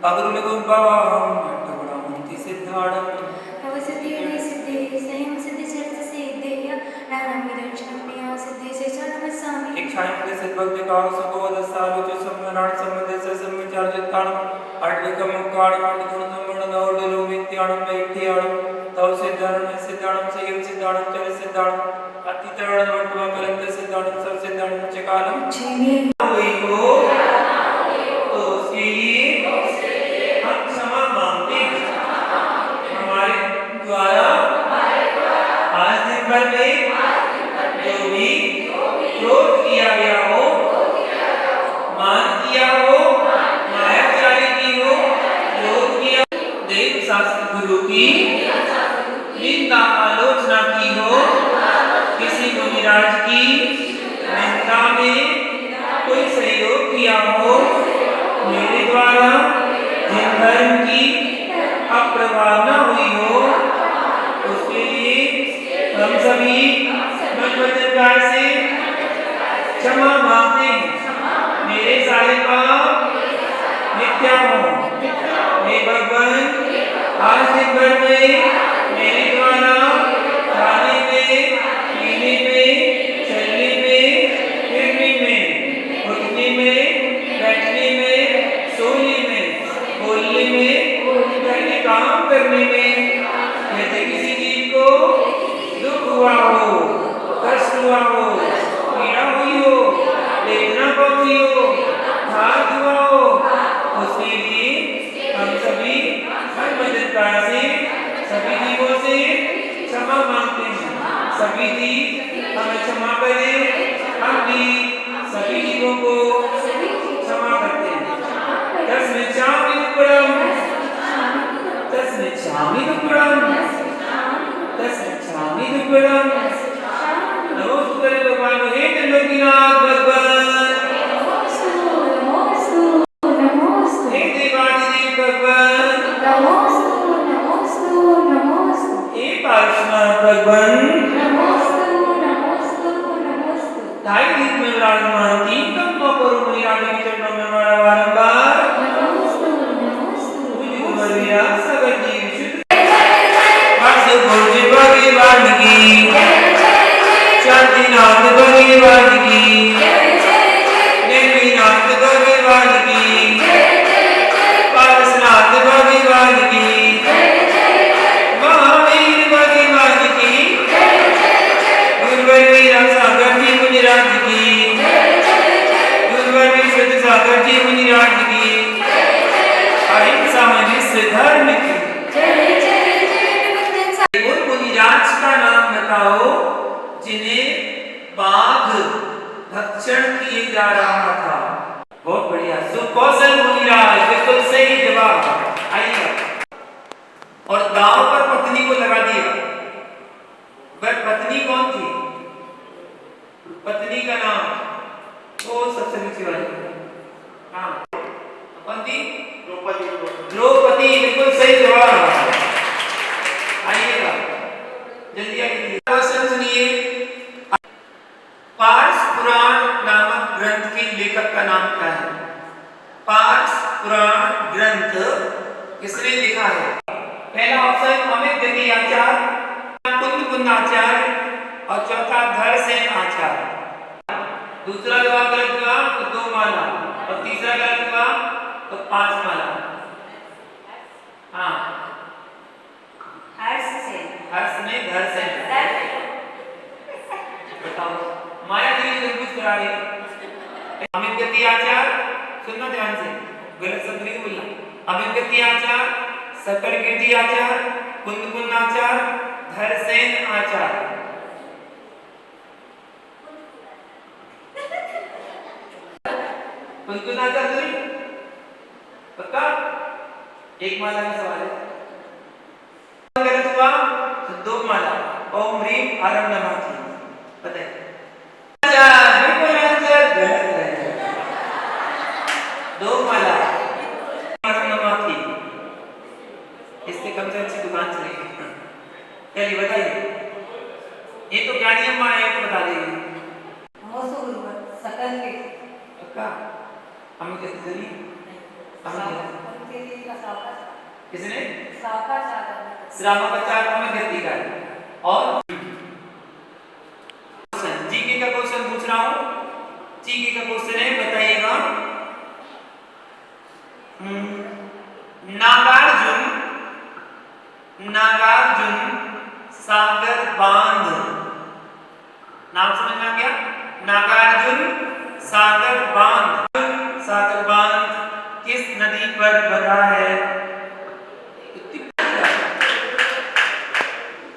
अग्रुलगुम्बावाहं नटगुणमूर्ति सिद्धाणं भवसिद्धिर्णे सिद्धे संयम सिद्धि चरित सिद्धेय नानाविधं क्षणप्रिया सिद्धि से च नमस्सामि इच्छायन्ते सिद्धभक्तिकाः सुखवदस्सालोच सम्मनान् सम्मदेश सम्मिचार्जिताणं अट्विकमुक्काणं अट्गुणसम्मणनौडलोमित्याणं वैठ्याणं तव सिद्धाणं सिद्धाणं संयम सिद्धाणं चरित सिद्धाणं अतितरणं वट्टमकलंक सिद्धाणं सब सिद्धाणं चकालं जय हुई हो तो उसके लिए हम क्षमा मांगते हैं हमारे द्वारा आज दिन भर में जो भी क्रोध किया गया हो, मान किया हो, मायाचारी की हो, लोभ किया, देव शास्त्र गुरु की निंदा आलोचना की हो, किसी मुनिराज की निंदा में कोई सहयोग किया हो, मेरे द्वारा जिन धर्म की अप्रभावना हुई हो, उसके लिए हम सभी मन वचन काया से क्षमा मांगते हैं। मेरे सारे पाप मिथ्या हो। हे भगवान, आज दिन भर में मेरे द्वारा खाने में, पीने में, चलने में, फिरने में, उठने में, बैठने में, सोने में, बोलने में, करने काम करने में, यदि किसी जीव को दुख हुआ हो, कष्ट हुआ हो, पीड़ा हुई हो, वेदना पहुंची हो, घात हुआ हो, उसके लिए हम सभी हर मददगार से सभी जीवों से क्षमा मांगते हैं। सभी जीव हमें क्षमा करें, हम भी सभी जीवों को क्षमा करते हैं। तस्मिच्छामि दुक्कडम् तस्मिच्छामि दुक्कडम् तस्मिच्छामि दुक्कडम् नमोस्तुते भगवान हे त्रिलोकीनाथ भगवान हे देवादिदेव भगवान हे पार्श्वनाथ भगवान ढाई दिन में विराजमान तीन कमलों पर मुनिराज के चरणों में हमारा बारंबार सागर जी भगवान की शांतिनाथ भगवान की देवीनाथ भगवान की पारसनाथ भगवान की महावीर भगवान की गुरुवर वीरा सागर जी मुनिराज की गुरुवर विशुद्ध सागर जी मुनिराज की अहिंसा में विश्व धर्म की उन मुनिराज का नाम बताओ जिन्हें बाघ भक्षण किए जा रहा था। बहुत बढ़िया, सुकौशल मुनिराज, बिल्कुल सही जवाब। आइए, और दांव पर पत्नी को लगा दिया। वह पत्नी कौन थी? पत्नी का नाम वो सबसे नीचे वाली, हाँ कौन थी? द्रौपदी। द्रौपदी, बिल्कुल सही जवाब। आइएगा जल्दी आइए, क्वेश्चन सुनिए। पार्स पुराण नामक ग्रंथ के लेखक का नाम क्या है? पार्स पुराण ग्रंथ किसने लिखा है? पहला ऑप्शन अमित गति आचार्य, कुंद आचार्य और चौथा धरसेन आचार्य। दूसरा जवाब गलत हुआ तो 2 माला और तीसरा गलत हुआ तो 5 माला। हाँ, हर्ष नहीं धरसेन। बताओ, माया देवी जो कुछ करा रही है। अमित गति आचार्य, सुनना ध्यान से, गलत शब्द नहीं बोलना। अमित गति आचार्य, सकल कीर्ति आचार्य, कुंद आचार्य, धरसेन आचार्य। कुंद आचार्य पक्का? एक माला का सवाल है। गलत हुआ तो 2 माला। ओम ह्रीम आरम नमः की बताइए। बिल्कुल आंसर गलत है। 2 माला आरम नमः की, इससे कम से अच्छी दुकान चलेगी। चलिए बताइए, ये तो ज्ञानी अम्मा है तो बता देगी। सकल के पक्का? हमें कैसे चली? हमें किसने? श्रावक का 4 में गति का है। और जीके का क्वेश्चन पूछ रहा हूं। जीके का क्वेश्चन है, बताइएगा। नागार्जुन सागर बांध, नाम समझ में आ गया? नागार्जुन सागर बांध किस नदी पर बना है?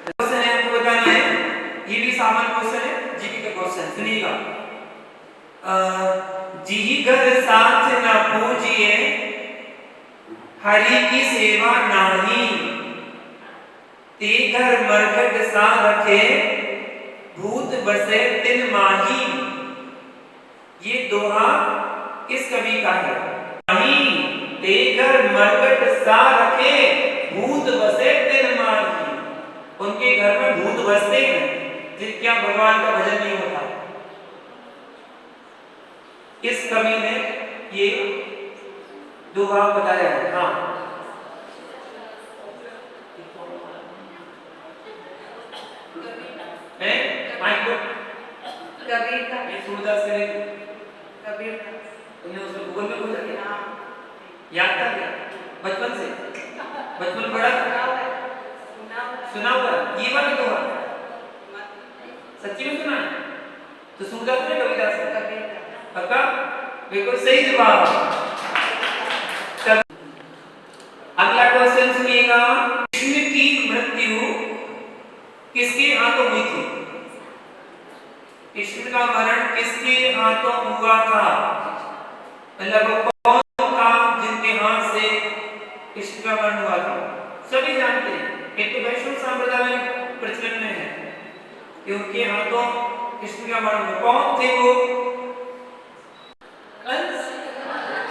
क्वेश्चन है, आपको बताना है। ये भी सामान्य क्वेश्चन है, जीके का क्वेश्चन। सुनिएगा। जी घर साथ न पूजिए, हरि की सेवा नाही, ते घर मरकट सा रखे, भूत बसे तिन माही। ये दोहा किस कवि का है? माही ते घर मरकट सा रखे, भूत बसे तिन माही। उनके घर में भूत बसते हैं जिनके यहाँ भगवान का भजन नहीं होता। इस कवि ने ये दोहा बताया है। हाँ, माइक को कबीर का, ये सूरदास करे कबीर का। तुमने उसको गूगल में खोजा क्या? याद था क्या बचपन से? बचपन में पढ़ा? सुना हुआ? ये वाला दोहा सच्ची में सुना? तो सूरदास ने कबीरदास ने? पक्का? बिल्कुल सही जवाब। अगला क्वेश्चन सुनिएगा। कृष्ण की मृत्यु किसके हाथों हुई थी? कृष्ण का मरण किसके हाथों हुआ था? मतलब कौन था जिनके हाथ से कृष्ण का मरण हुआ था? सभी जानते हैं। एक तो वैष्णव संप्रदाय में प्रचलन में है कि उनके हाथों कृष्ण का मरण हुआ। कौन थे वो? कंस।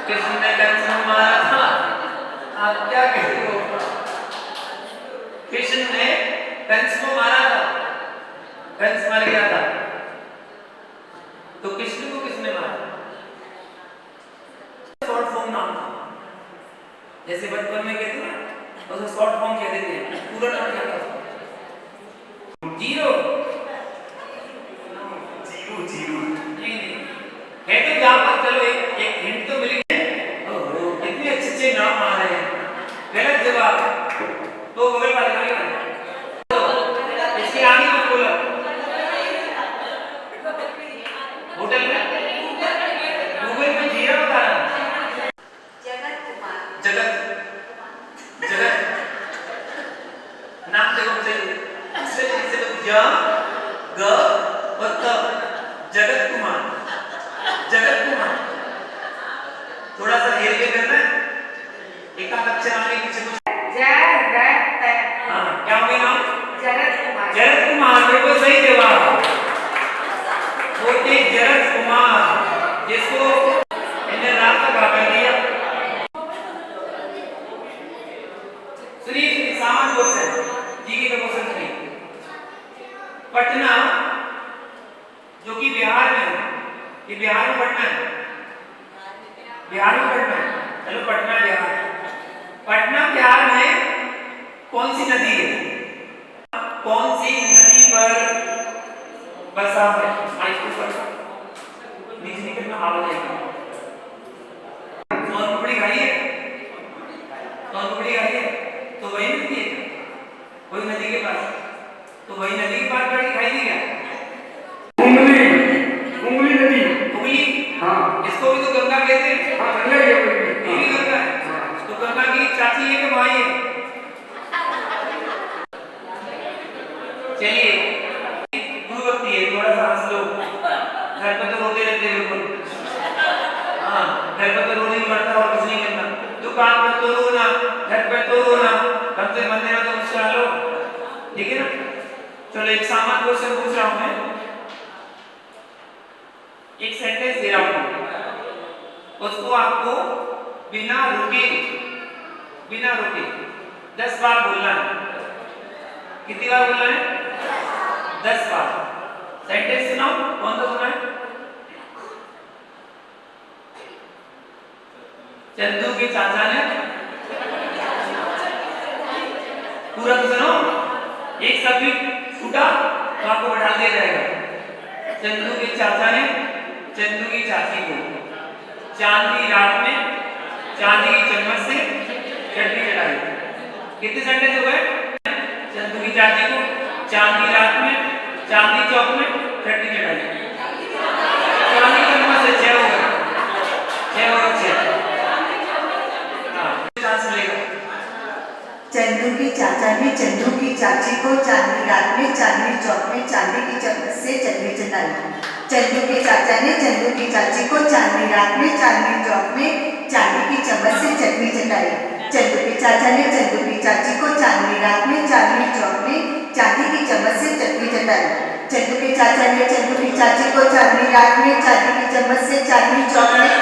कृष्ण ने कंस को मारा था। आप क्या कहते हो? कृष्ण ने कंस को मारा था, कंस मर गया था। तो कृष्ण को किसने मारा? शॉर्ट फॉर्म नाम था। जैसे बचपन में कहते हैं ना, उसे शॉर्ट फॉर्म कह देते हैं। पूरा नाम क्या था? जीरो। जीरो नहीं है तो क्या बात। चलो एक हिंट तो मिली है। ओहो, कितने अच्छे नाम आ रहे हैं। गलत जवाब। तो बगल वाले आगे वाले इसके आगे मत बोलो। होटल में गूगल में जीरा बता रहा। जगत नाम देखो सही। इससे ज ग और त। जगत कुमार। थोड़ा सा हेर के करना है। एक आध अक्षर आगे पीछे कुछ। हाँ, क्या हो गया नाम? जरत कुमार। बिल्कुल सही जवाब। वो थे जरत कुमार, जिसको इन्हें रात तक कर दिया। सुनिए सामान्य क्वेश्चन, जीके का क्वेश्चन सुनिए। पटना जो कि बिहार में है, ये बिहार में पटना है। चलो पटना बिहार में कौन सी नदी है? कौन सी नदी पर बसा है? नीचे निकलना आवाज आएगी। सोनपुरी खाई है? तो वही नदी है, वही नदी के पास। तो वही नदी के पास बैठी खाई थी क्या? उंगली नदी। उंगली? हाँ। इसको भी तो गंगा कहते हैं। हाँ, गंगा है। ये भी गंगा है। तो गंगा की चाची है कि भाई है? चलिए, गुरुभक्ति है, थोड़ा सा हंस लो। घर पर तो रोते रहते हैं बिल्कुल। हाँ, घर पर तो रोने ही पड़ता और कुछ नहीं करना। दुकान पर तो रोना, घर पर तो रोना, कम से मंदिर में तो मुस्कुरा लो। ठीक है ना? चलो एक सामान्य क्वेश्चन पूछ रहा हूं मैं। एक सेंटेंस दे रहा हूं, उसको आपको बिना रुके 10 बार बोलना है। कितनी बार बोलना है? 10 बार। सेंटेंस सुनाओ। कौन सा सुना है? चंदू के चाचा ने पूरा तो सुनो, एक शब्द भी छूटा तो आपको बढ़ा दिया जाएगा। चंदू के चाचा ने चंदू की चाची को चांदी रात में चांदी की चम्मच से चटनी चढ़ाई। कितने सेंटेंस हो गए? चंदू की चाची को चांदी रात में चांदी चौक में चटनी चढ़ाई। चांदी चम्मच से 6 हो गए, 6 और 6। हाँ, चांस मिलेगा। चंदू की चाचा ने चंदू की चाची को चांदी रात में चांदनी चौक में चांदी की चम्मच से चटनी चटाई। चंदू के चाचा ने चंदू की चाची को चांदी रात में चांदनी चौक में चांदी की चम्मच से चटनी चटाई। चंदू के चाचा ने चंदू की चाची को चांदी रात में चांदनी चौक में चांदी की चम्मच से चटनी चटाई। चंदू के चाचा ने चंदू की चाची को चांदी रात में चांदी की चम्मच से चांदनी चौक में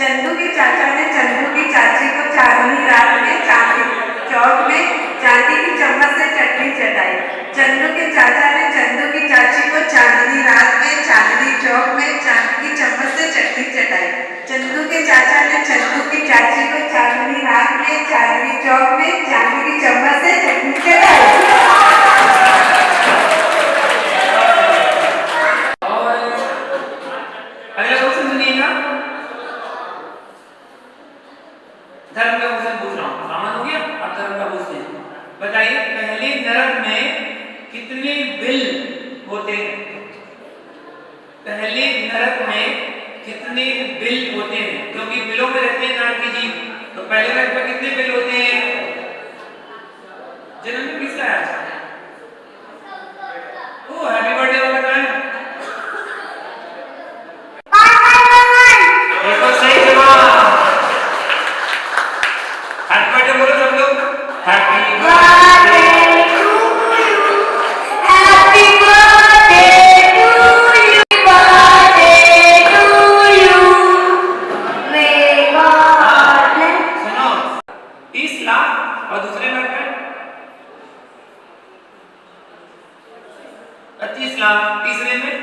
चंदू के चाचा ने चंदू की चाची को चांदनी रात में चांदनी चौक में चांदी की चम्मच से चटनी चटाई। चंदू के चाचा ने चंदू की चाची को चांदनी रात में चांदनी चौक में चांदी की चम्मच से चटनी चटाई। चंदू के चाचा ने चंदू की चाची को चांदनी रात में चांदनी चौक में चांदी की चम्मच से चटनी चटाई। धर्म का क्वेश्चन पूछ रहा हूँ, सामान हो गया। अब धर्म का पूछते हैं। बताइए पहले नरक में कितने बिल होते हैं? पहले नरक में कितने बिल होते हैं? क्योंकि बिलों में रहते हैं नरक के जीव, तो पहले नरक में कितने बिल होते हैं? जन्म किसका है आज? ओ हैप्पी बर्थडे वाला का है। बिल्कुल सही जवाब। हैप्पी बर्थडे बोलो सब लोग। Happy birthday to you, happy birthday to you, birthday to you, may God bless. सुनो, 30 लाख और दूसरे नंबर पे 25 लाख, तीसरे में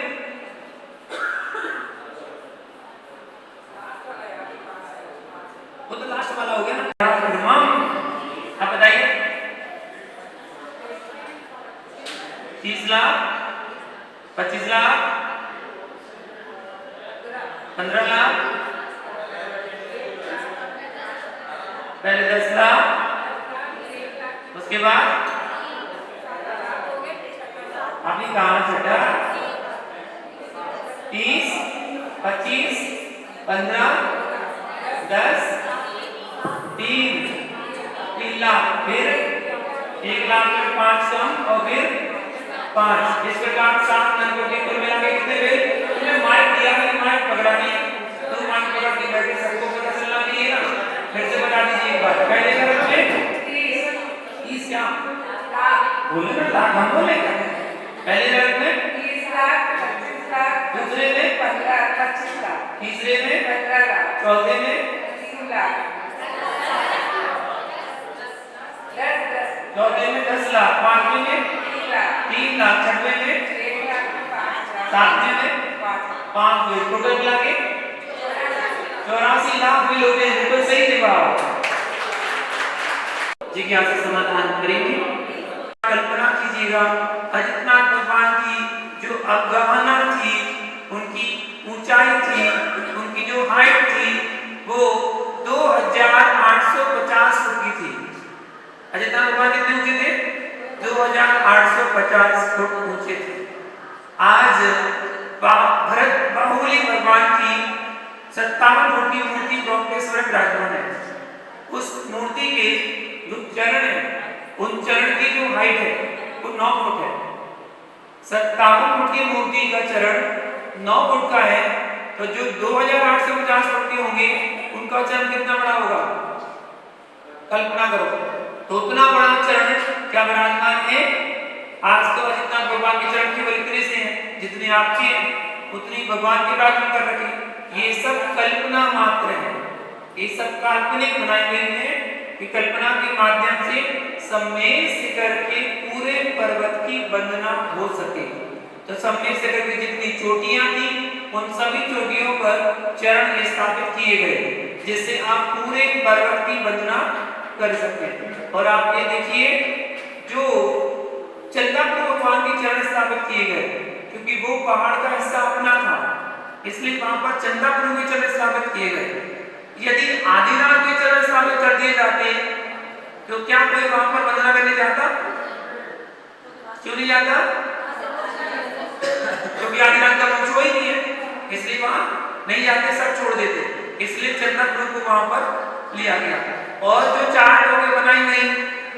वो तो लास्ट वाला हो गया ना। अब बताइए 30 लाख, 25 लाख, 15 लाख, पहले 10 लाख, उसके बाद आपने कहा छठा 30, 25, 15, 10, 3 लाख, फिर 1 लाख में 5 कम और फिर 5। इस प्रकार 7 नंबरों के कुल मिला के कितने बिल? तुमने माइक दिया है, माइक पकड़ा नहीं, तो माइक पकड़ के बैठे, सबको पता चलना चाहिए ना। फिर से बता दीजिए एक बार। पहले नंबर पे 30 क्या बोले ना, लाख हम बोले क्या? पहले नंबर में 30 लाख, 25 लाख, दूसरे में 15, 25 लाख, तीसरे में 15 लाख, चौथे में 3 लाख, 10, चौथे में 10 लाख, पांचवें में 3 लाख, 3 लाख, छठवें में 1 लाख, 5 लाख, सातवें में 5 हुए, टोटल मिला के 84 लाख बिल होते हैं। बिल्कुल सही जवाब। जिज्ञासा समाधान करेंगे। कल्पना कीजिएगा अजितनाथ भगवान की जो अवगाहना थी, उनकी ऊंचाई थी, उनकी जो हाइट थी वो 2850 फुट की थी। अजितनाथ भगवान कितने ऊंचे थे? 2850 फुट ऊंचे थे। आज भरत बाहुबली भगवान की 57 फुट की मूर्ति बृहस्पति विराजमान है। उस मूर्ति के जो चरण है, उन चरण की जो हाइट है वो 9 फुट है। 57 फुट की मूर्ति का चरण 9 फुट का है, तो जो 2850 फुट के होंगे उनका चरण कितना बड़ा होगा? कल्पना करो, तो उतना बड़ा चरण क्या विराजमान है? आज तो अजितनाथ भगवान के चरण केवल इतने से हैं जितने आपके हैं। उतनी भगवान की प्रार्थना कर रखी। ये सब कल्पना मात्र है, ये सब काल्पनिक बनाई गई है कि कल्पना के माध्यम से सम्मेद शिखर के पूरे पर्वत की वंदना हो सके। तो सम्मेद शिखर की जितनी चोटियां थी उन सभी चोटियों पर चरण स्थापित किए गए, जिससे आप पूरे पर्वत की वंदना कर सकते। और आप ये देखिए जो चंद्रापुर भगवान के चरण स्थापित किए गए, क्योंकि वो पहाड़ का हिस्सा अपना था, इसलिए वहां पर चंद्रापुर के चरण स्थापित किए गए। यदि आदिनाथ के चरण स्थापित कर दिए जाते तो क्या कोई वहां पर वंदना करने जाता? क्यों नहीं जाता? क्योंकि आदिनाथ का वंश वही नहीं है, इसलिए वहां नहीं जाते, सब छोड़ देते। इसलिए चंद्रपुर को वहां पर लिया गया। और जो 4 टोके बनाई गई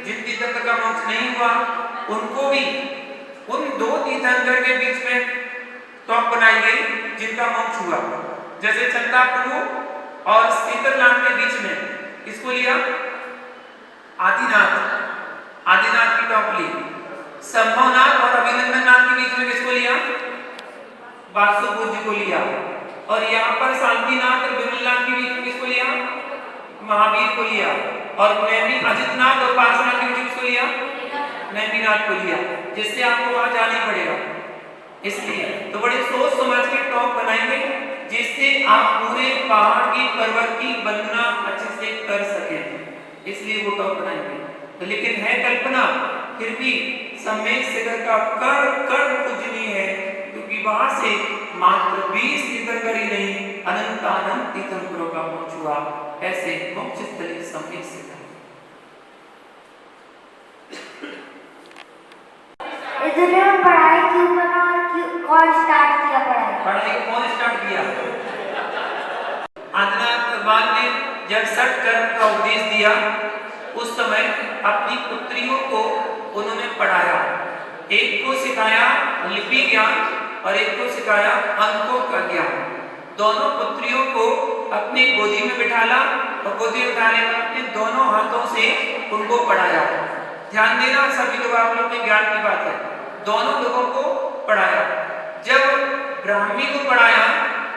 जिन तीर्थंकर का मोक्ष नहीं हुआ, उनको भी उन 2 तीर्थंकर के बीच में टोक बनाई गई जिनका मोक्ष हुआ। जैसे चंद्रपुर और शीतलनाथ के बीच में किसको लिया? आदिनाथ, आदिनाथ की टोक ली। संभवनाथ और अभिनंदननाथ के बीच में किसको लिया? वासुपूज्य को लिया। और यहाँ पर शांतिनाथ और विमलनाथ के बीच में किसको लिया? महावीर को लिया। और नैमी अजितनाथ और पार्श्वनाथ के बीच में किसको लिया? नैमीनाथ को लिया, जिससे आपको वहां जाना ही पड़ेगा। इसलिए तो बड़े सोच समझ के टॉप बनाएंगे, जिससे आप पूरे पहाड़ की पर्वत की वंदना अच्छे से कर सकें, इसलिए वो टॉप बनाएंगे। तो लेकिन है कल्पना, फिर भी सम्मेद शिखर का कण कण पूजनीय है, क्योंकि वहां से मात्र 20 तीर्थंकर ही नहीं, अनंत तीर्थंकरों का मोक्ष हुआ। ऐसे मोक्ष स्थली सम्मेद शिखर। इस दुनिया में पढ़ाई क्यों बना और क्यों कौन स्टार्ट किया पढ़ाई कौन स्टार्ट किया? आदिनाथ भगवान ने जब 60 कर्म का उपदेश दिया, उस समय अपनी पुत्रियों को उन्होंने पढ़ाया। एक को सिखाया लिपि ज्ञान और एक को सिखाया अंकों का ज्ञान। दोनों पुत्रियों को अपनी गोदी में बिठाला और गोदी में बिठाने में अपने दोनों हाथों से उनको पढ़ाया। ध्यान देना सभी लोग, आप लोग के ज्ञान की बात है। दोनों लोगों को पढ़ाया। जब ब्राह्मी को पढ़ाया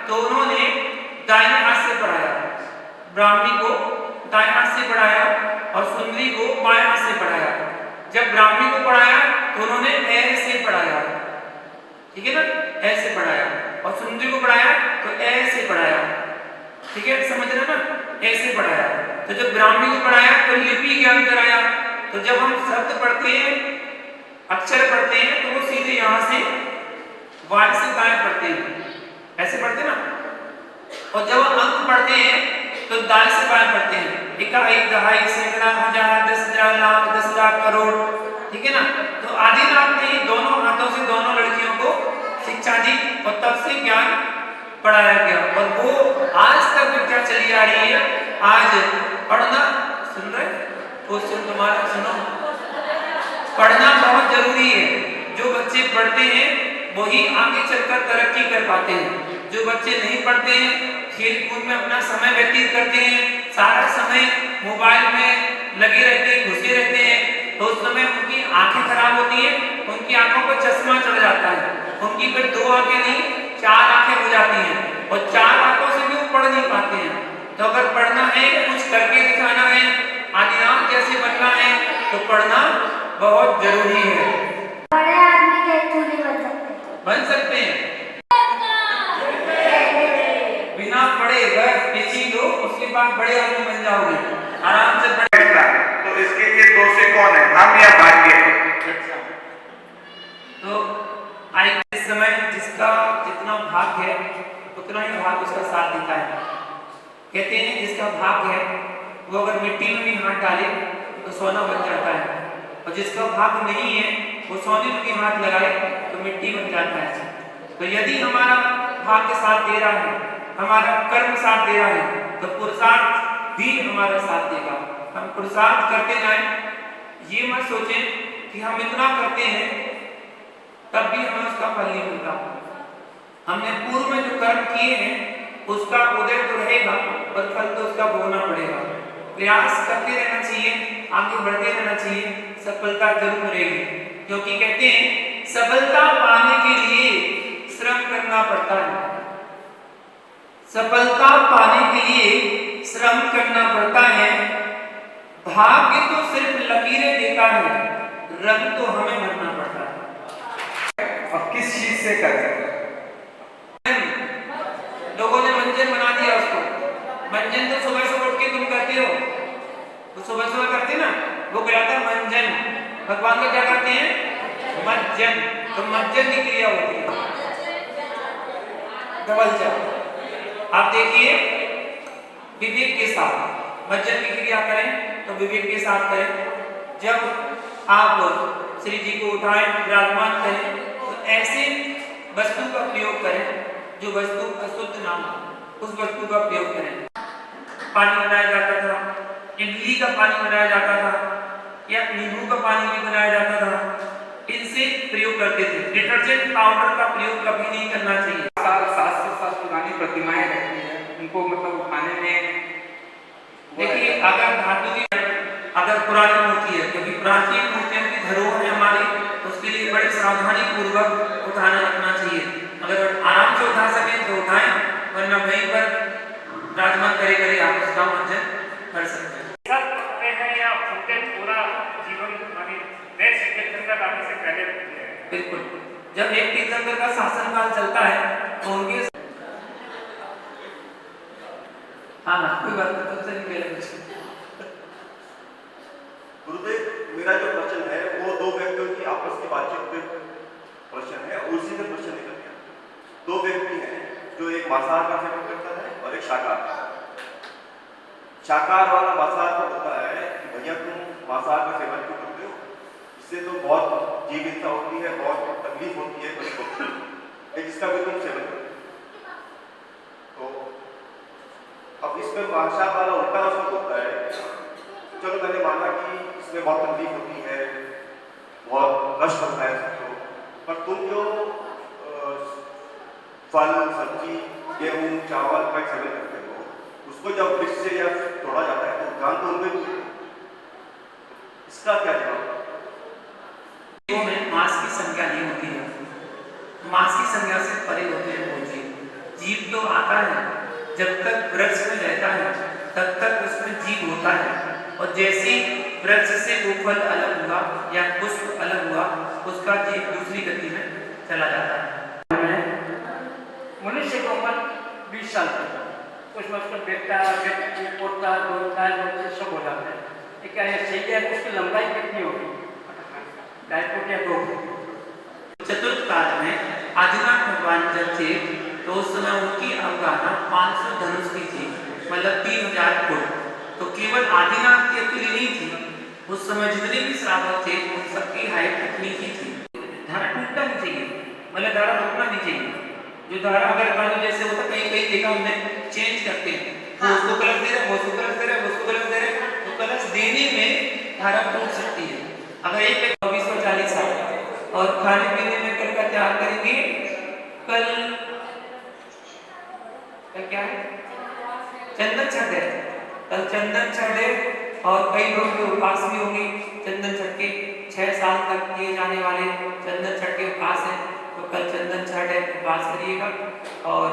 तो उन्होंने दाहिने हाथ से पढ़ाया, ब्राह्मी को दाएं हाथ से पढ़ाया और सुंदरी को बाएं हाथ से पढ़ाया। जब ब्राह्मी को पढ़ाया तो उन्होंने ऐसे पढ़ाया, ठीक है ना, ऐसे पढ़ाया। और सुंदरी को पढ़ाया तो ऐसे पढ़ाया, ठीक है, समझ रहे ना, ऐसे पढ़ाया। तो जब ब्राह्मी को पढ़ाया तो लिपि ज्ञान कराया। तो जब हम शब्द पढ़ते हैं, अक्षर पढ़ते हैं, तो वो सीधे यहाँ से वाय से दाएं पढ़ते हैं, ऐसे पढ़ते ना। और जब हम अंक पढ़ते हैं तो दाएं से बाएं पढ़ते हैं। इकाई, दहाई, सैकड़ा, हजार, 10,000, लाख, 10 लाख, करोड़, ठीक है ना। तो आदिनाथ ने दोनों हाथों से दोनों लड़कियों को शिक्षा दी और तब से ज्ञान पढ़ाया गया। और वो आज तक विद्या चली आ रही है। आज पढ़ना, सुन रहे, क्वेश्चन तुम्हारा सुनो, पढ़ना बहुत जरूरी है। जो बच्चे पढ़ते हैं वही आगे चलकर तरक्की कर पाते हैं। जो बच्चे नहीं पढ़ते हैं, खेल कूद में अपना समय व्यतीत करते हैं, सारा समय मोबाइल में लगे रहते हैं, घुसे रहते हैं, तो उस समय उनकी आंखें खराब होती हैं, उनकी आंखों पर चश्मा चढ़ जाता है। उनकी फिर 2 आंखें नहीं 4 आंखें हो जाती हैं और 4 आंखों से भी वो पढ़ नहीं पाते हैं। तो अगर पढ़ना है, कुछ करके दिखाना है, आदिनाथ जैसे बनना है, तो पढ़ना बहुत जरूरी है। बड़े आदमी के चूल्हे बन सकते हैं बिना पढ़े, बस किसी लो, उसके बाद बड़े आदमी बन जाओगे, आराम से पढ़ेगा। तो इसके लिए दोषी कौन है, हम या भाग्य? अच्छा, तो आई इस समय जिसका जितना भाग्य है उतना ही भाग्य उसका साथ देता है। कहते हैं जिसका भाग्य है वो अगर मिट्टी में भी हाथ डाले तो सोना बन जाता है, और जिसका भाग्य नहीं है वो सोने में भी हाथ लगाए तो मिट्टी बन जाता है। तो यदि हमारा भाग्य साथ दे रहा है, हमारा कर्म साथ दे रहा है, तो पुरुषार्थ भी हमारा साथ देगा। हम पुरुषार्थ करते जाएं, ये मत सोचें कि हम इतना करते हैं तब भी हमें उसका फल नहीं मिलता। हमने पूर्व में जो कर्म किए हैं उसका उदय तो रहेगा, पर फल तो उसका भोगना पड़ेगा। प्रयास करते रहना चाहिए, आगे बढ़ते रहना चाहिए, सफलता जरूर मिलेगी। क्योंकि कहते हैं सफलता पाने के लिए श्रम करना पड़ता है। सफलता पाने के लिए श्रम करना पड़ता है। भाग्य तो सिर्फ लकीरें देता है, रंग तो हमें भरना पड़ता है। और किस चीज से करें? लोगों ने मंजन बना दिया उसको। मंजन तो सुबह सुबह उठ के तुम करते हो, तो सुबह सुबह करते ना, वो कहलाता है मंजन। भगवान का क्या करते हैं? मज्जन। तो मज्जन की क्रिया होती है डबल चाप। आप देखिए विवेक के साथ मज्जन की क्रिया करें तो विवेक के साथ करें। जब आप श्री जी को उठाएं, विराजमान करें, तो ऐसे वस्तु का प्रयोग करें जो वस्तु अशुद्ध ना हो, उस वस्तु का प्रयोग करें। पानी बनाया जाता था, इडली का पानी बनाया जाता था, या नींबू का पानी भी बनाया जाता था, इनसे प्रयोग करते थे। डिटर्जेंट पाउडर का प्रयोग कभी नहीं करना चाहिए। 700 साल पुरानी प्रतिमाएं रहती हैं, उनको मतलब उठाने में देखिए, अगर धातु की अगर पुरानी मूर्ति है, क्योंकि प्राचीन मूर्तियों की धरोहर है हमारी, उसके लिए बड़ी सावधानी पूर्वक उठाना रखना चाहिए। अगर आराम से उठा सकें तो उठाएं, वरना वहीं पर राजमान करे करे आप उसका मंजन कर सकते हैं। सब करते हैं या उनके पूरा जीवन मानी देश के अंदर आने से पहले होते हैं। बिल्कुल, जब एक तीर्थंकर का शासनकाल चलता है तो उनके हाँ कोई बात नहीं, तुमसे नहीं पहले कुछ। गुरुदेव, मेरा जो प्रश्न है वो दो व्यक्तियों की आपस की बातचीत पे प्रश्न है, उसी से प्रश्न निकल गया। दो व्यक्ति हैं जो एक मांसाहार का सेवन करता है और एक शाकाहार। शाकाहार वाला मांसाहार को होता है कि भैया तुम मांसाहार का सेवन क्यों करते हो, इससे तो बहुत जीव हिंसा होती है, बहुत तकलीफ होती है पशु पक्षी को, जिसका भी तुम सेवन करते हो। तो अब इसमें मांसाहार वाला उल्टा उसको होता है, चलो मैंने माना कि इसमें बहुत तकलीफ होती है, बहुत कष्ट होता है सबको, पर तुम जो फल सब्जी गेहूँ चावल का सेवन करते हो, उसको जब वृक्ष से या तोड़ा जाता है तो जान तो उनमें, इसका क्या जवाब? में मांस की संख्या नहीं होती है, मांस की संख्या से परे होते हैं वो जीव। जीव तो आता है, जब तक वृक्ष में रहता है तब तक उसमें जीव होता है, और जैसे ही वृक्ष से वो फल अलग हुआ या पुष्प अलग हुआ, उसका जीव दूसरी गति में चला जाता है। मनुष्य को उम्र 20 साल तक, उसमें उसका बेटा पोता दोता सब हो जाता है। ये क्या है, सही है? उसकी लंबाई कितनी होगी? 2.5 फुट या 2 फुट। चतुर्थ काल में आदिनाथ भगवान जब थे तो उस समय उनकी अवगाहना 500 धनुष की थी, मतलब 3000 फुट। तो केवल आदिनाथ की अकेली नहीं थी, उस समय जितने भी श्रावक थे उन सबकी हाइट इतनी ही थी। धारा टूटना नहीं चाहिए, मतलब धारा रुकना नहीं चाहिए। जो धारा अगर मान लो जैसे होता कहीं कहीं देखा हमने चेंज करते हैं, वो उसको कलश दे रहा है, वो उसको कलश दे रहा है, वो उसको कलश दे रहा है, तो कलश देने में धारा टूट सकती है। अगर एक 2440 साल और खाने पीने में कल का त्याग करेंगे, कल क्या है, चंदन छठ है, कल चंदन छठ है, और कई लोग के उपवास भी होंगे चंदन छठ के। 6 साल तक किए जाने वाले चंदन छठ के उपवास है, तो कल चंदन छठ है, उपवास करिएगा। और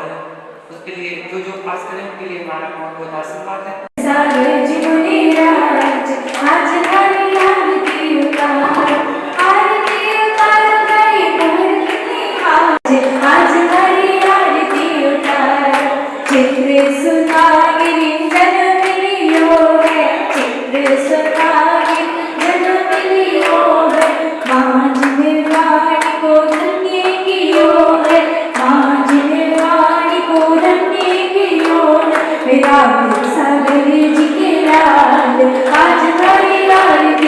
उसके लिए जो जो उपवास करें उनके लिए हमारा बहुत बहुत आशीर्वाद है। सागर जिन्होंने राज आज हमारी आरती उतार, आरती उतार गई धरती आज, आज हमारी आरती उतार। चित्र सुनागिरी जन्म लियो है, चित्र सुनागिरी जन्म लियो है, मांझ निर्वाणी को धन्य कियो है, मांझ निर्वाणी को धन्य कियो है। मेरा सागर जी के लाल आज हमारी आरती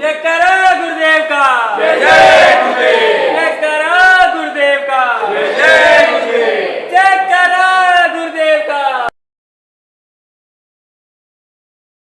ये करो